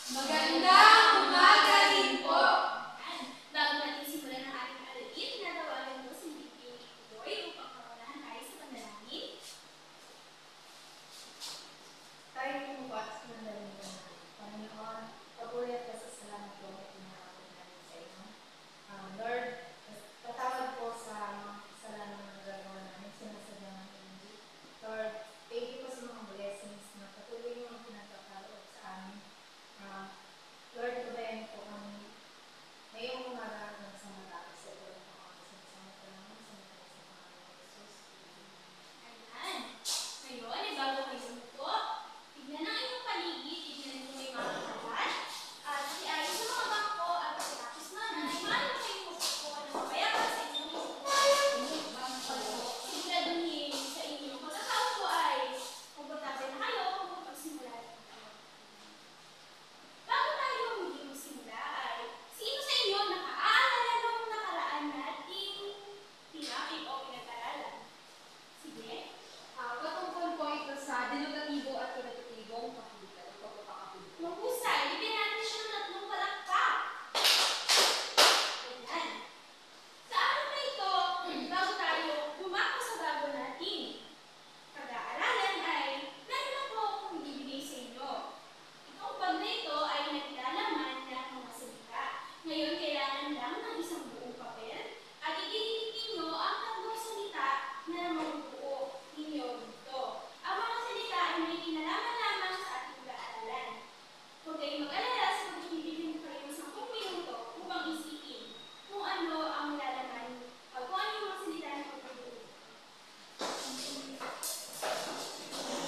Magandang umaga din po! Bago natin simulan ang ating aralin, tinatawagan ko si Bibi Boy upang paunahan tayo sa panalangin. Tayo pumupat sa panalangin natin. Panginoon, papuri at pasasalamat po at pinakapit natin sa inyo. Lord, patawad po sa mga kasalanan na nagagawa namin, sinasadya ng hindi. Lord, thank you po sa mga blessings na patuloy niyo ang pinagkakalob sa amin. Lord, kabayan po kami ngayong umaga ng sa matapos sa ito ng mga sinasama ko naman sa mga sa Panginoon Jesus. Ayan. Ngayon, ay bago kayo sumuko, tignan ang inyong paligid, tignan kung may mga kalat, at iayos sa mga bangko at pagkatapos na ay maaari na kayong umupo ng mapayaman sa inyong siguraduhin sa inyong pagkakaupo ay komportable na kayo kung magsimula rin. Bago tayo magsimula ay, sino sa inyo nakaalala nung nakaraan nating tinapik o pinag-aralan? Sige. Patungkol po ito sa denotatibo at qualitatibong pakita o pagpapakapit. Mahusay, bigyan natin siya ng tatlong palakpak. Ayan. Sa araw na ito, bago tayo pumasok sa bago natin pag-aaralan ay meron ako akong ibibigay sa inyo. Itong bag na ito ay naglalaman ng mga salita. Ngayon, kailangan lang ng isang buong papel at ididikit ninyo ang tatlong salita na mabubuo ninyo dito. Ang mga salita ay may kinalaman lamang sa ating pag-aaralan. Huwag kayong mag-alala sa pagbibigyan ko kayo ng 10 minuto upang isipin kung ano ang lalaman o kung ano yung mga salita na pagbubuo.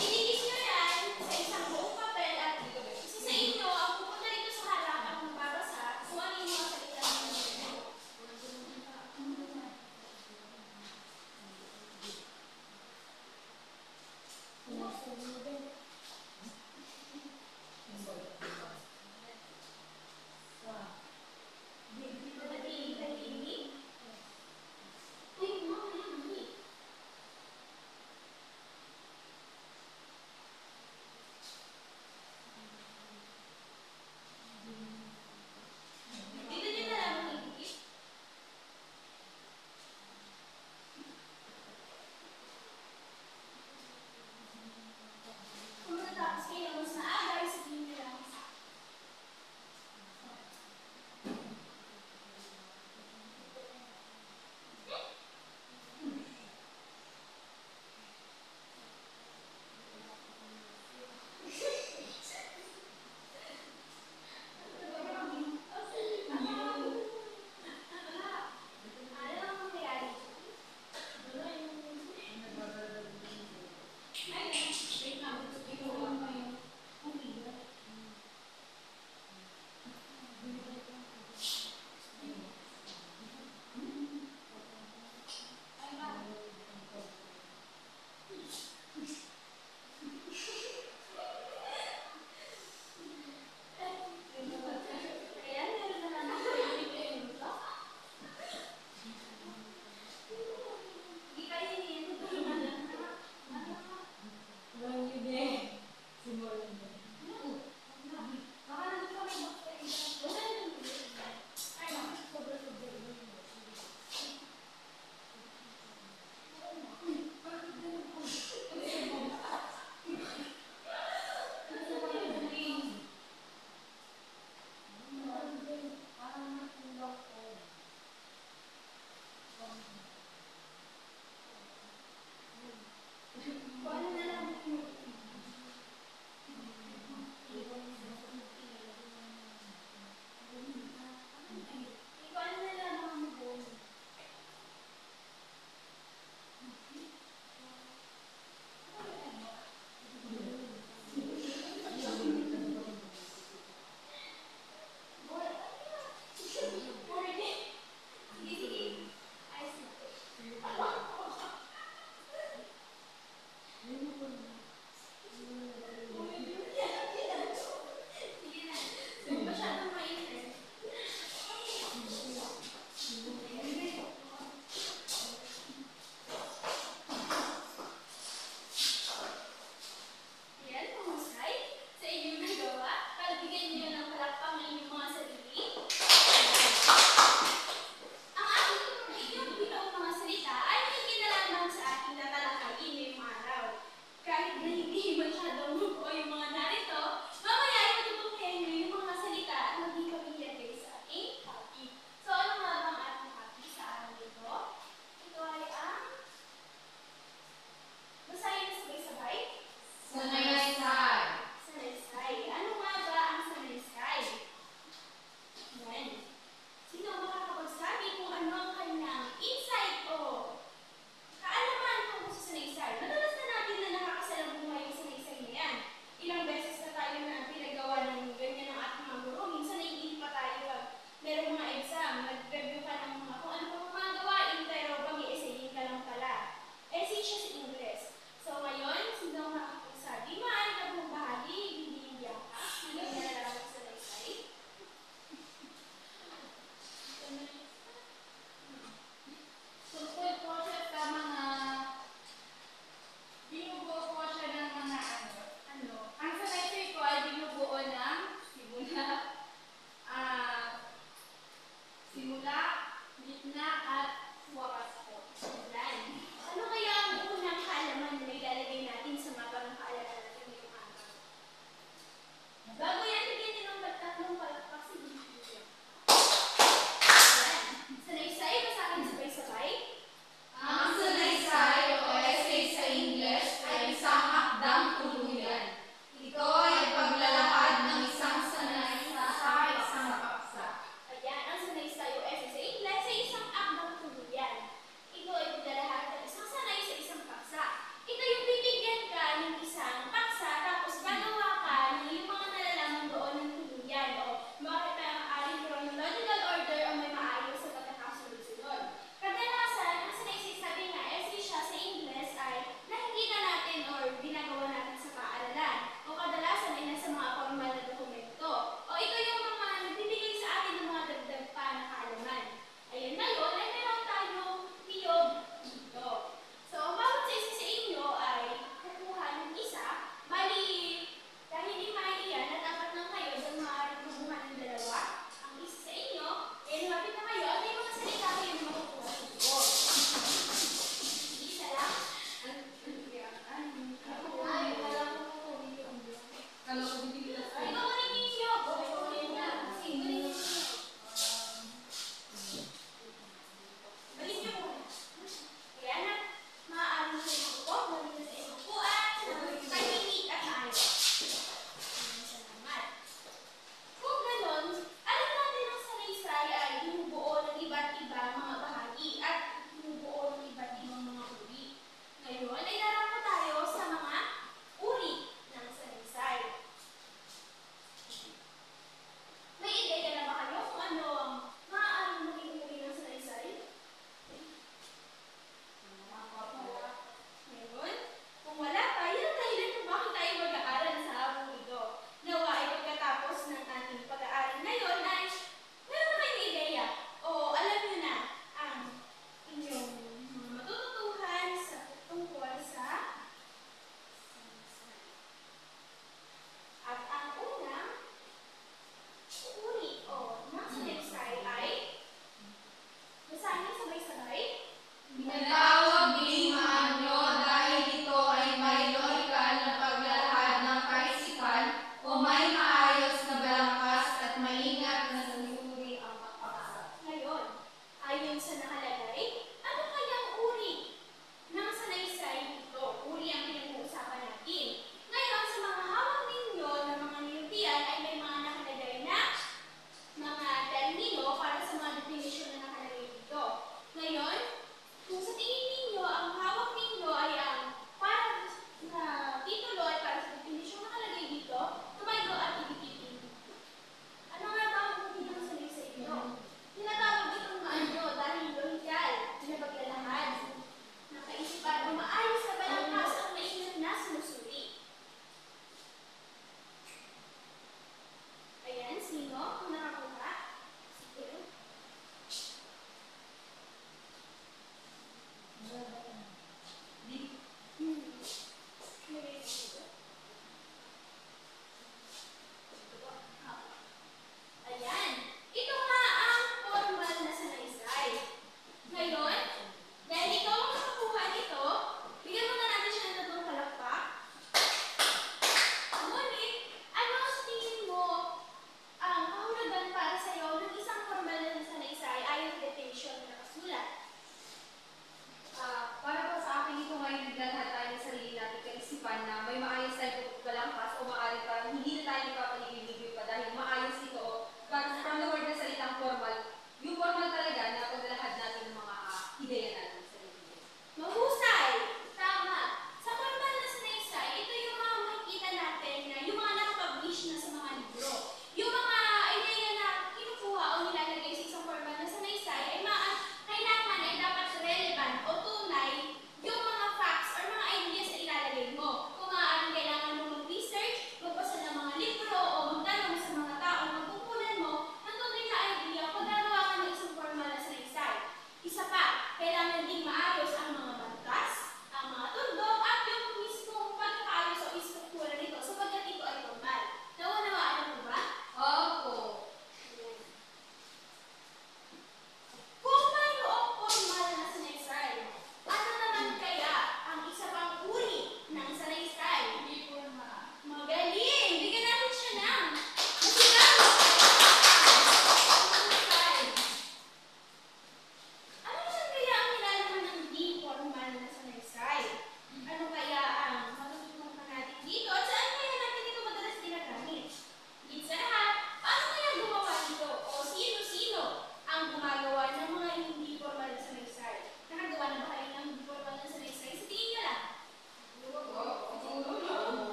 Idikit nyo yan sa isang buong papel at isa sa inyo ang pupunta rito sa harap at magbabasa kung ano yung mga salita na pagbubuo. Dito nyo na lang idikit.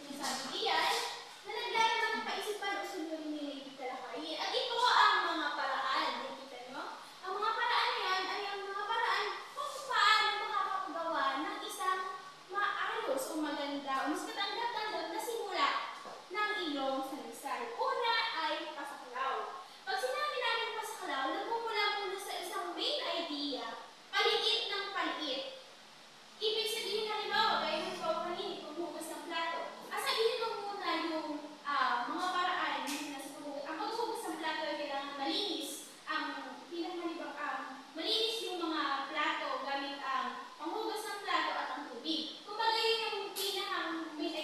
Yung sabi diyan, na naglaman ng kaisipan o sulong ni Lady Talakayin. At ito ang mga paraan. Nakikita nyo? Ang mga paraan na yan ay ang mga paraan kung paano makakagawa ng isang maayos o maganda o mas katanggap-tanggap na simula ng iyong salisay. Una ay pasaklaw. Pag sinabi namin pasaklaw, nagmumula muna sa isang main idea, paliit ng paliit. Ibig sabihin, halimbawa, gaya ng ikaw kanina, paghugas ng plato. Sabihin mo muna yung mga paraan na sa paghugas. Ang paghugas ng plato ay kailangan malinis. Ang malinis yung mga plato gamit ang panghugas ng plato at ang tubig. Kumbaga yun yung pinakang main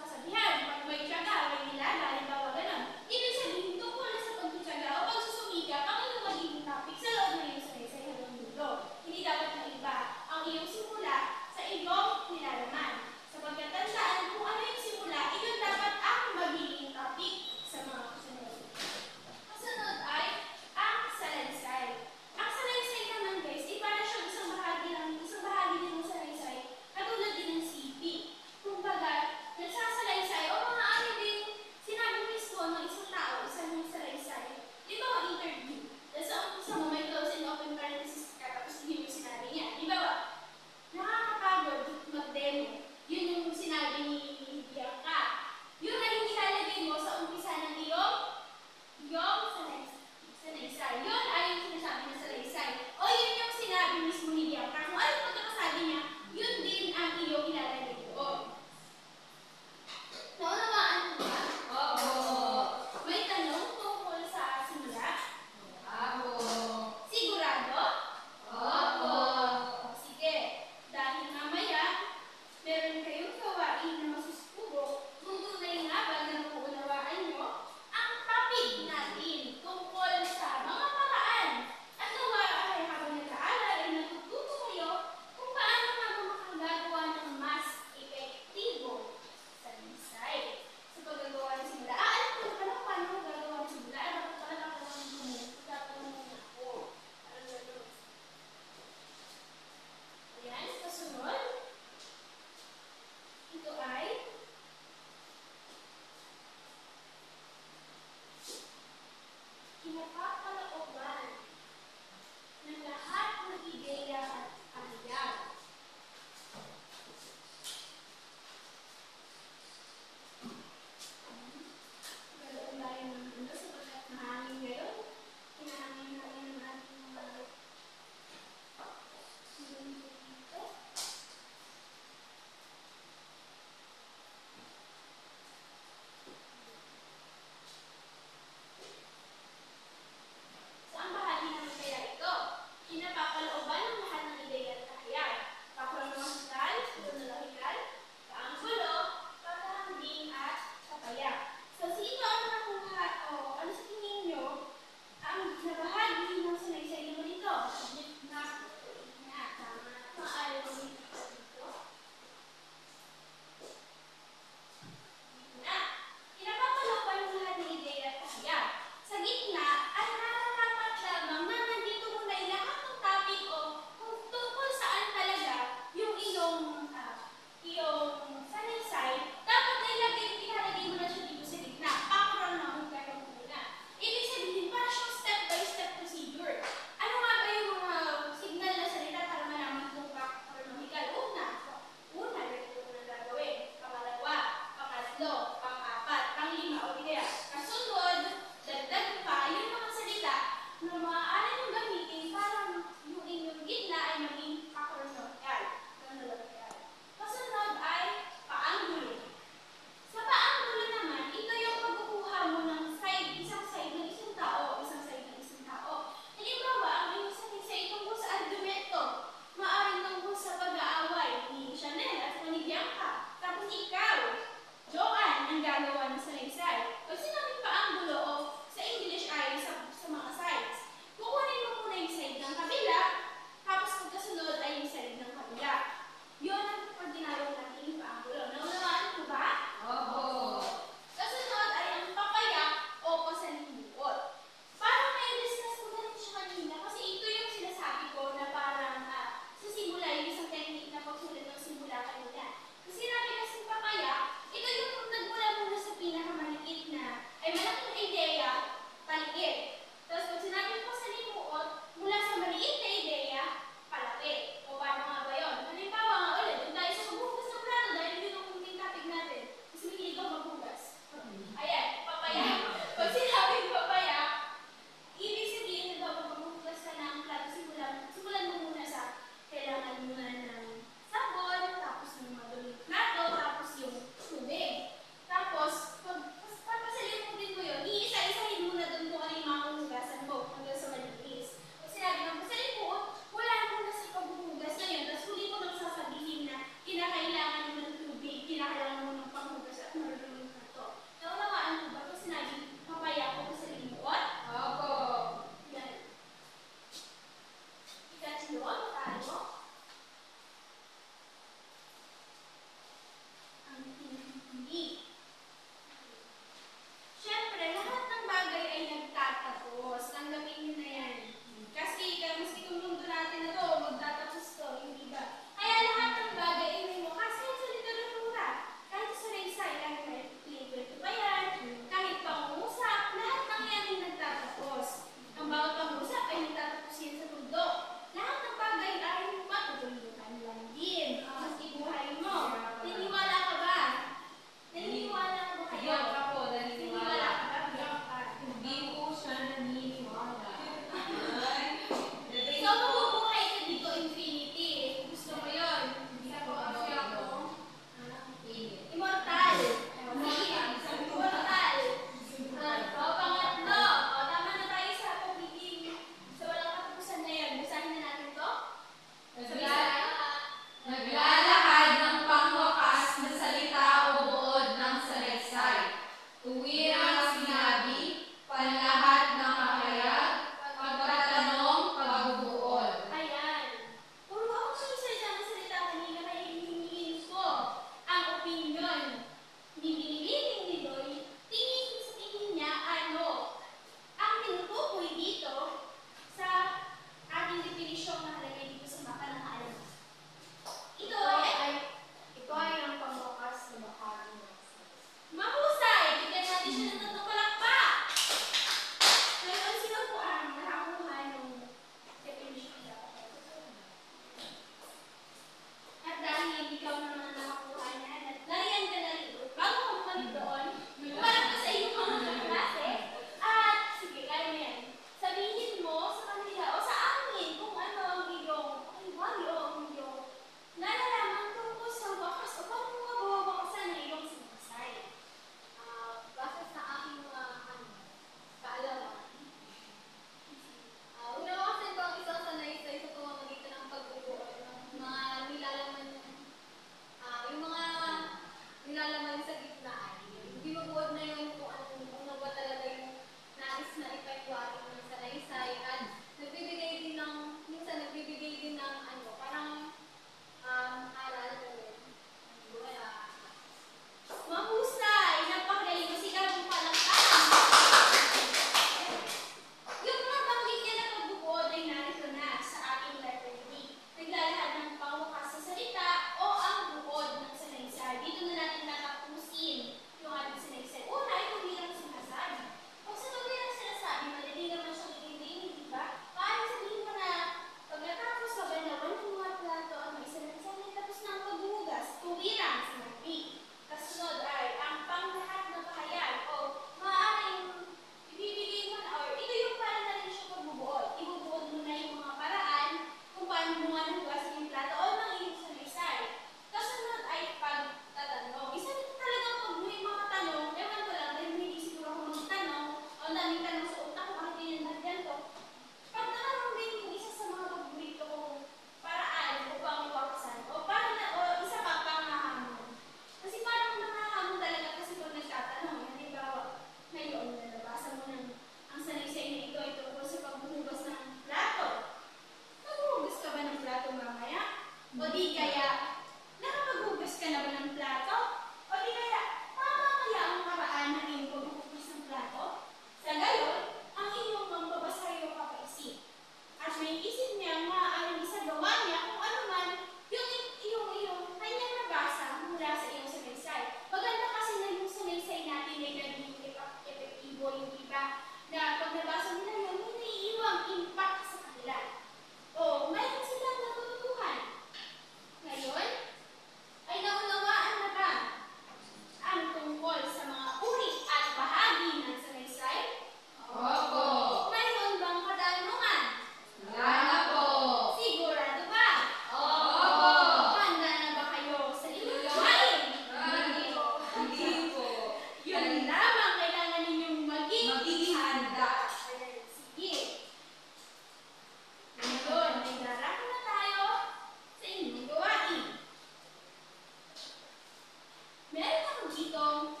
ditong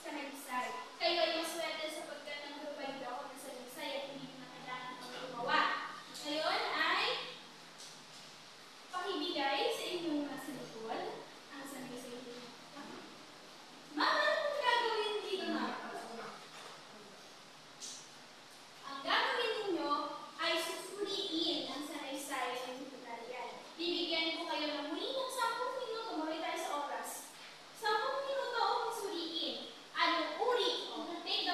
sanaysay. Kayo ay maswerte sapagkat nagpapalito ako ng sanaysay at hindi ko na kailangan pang gumawa. Ngayon ay pakibigay sa inyong mga sinutol ang sanaysay ninyo. Ma'am, ano pong gagawin dito, ma'am? Ang gagawin ninyo ay susuriin ang sanaysay ng tutorial. Bibigyan ko kayo ng muli ng 10 minuto, mawala tayo sa oras. 10 minuto ang suriin. Anong uri? Take the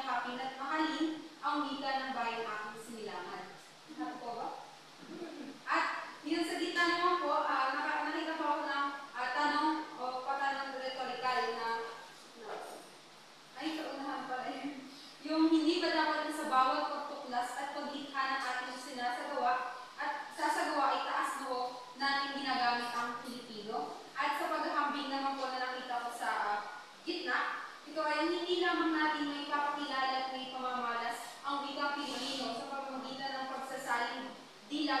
yakapin at mahalin ang wika ng bayang aking sinilangan. Ano po ba? At yun sa gitna naman po, nakita po ako ng tanong o patanong rhetorical na ay, kaunahan pala yun. Yung hindi ba dapat na sa bawat pagtuklas at paglikha ng ating sinasagawa at sasagawa ay taas noo natin ginagamit ang Pilipino? At sa paghahambing naman po na nakita ko sa gitna, ito ay hindi lamang natin may papakilala at may pamamalas ang wikang Pilipino sa pamamagitan ng pagsasalin dila,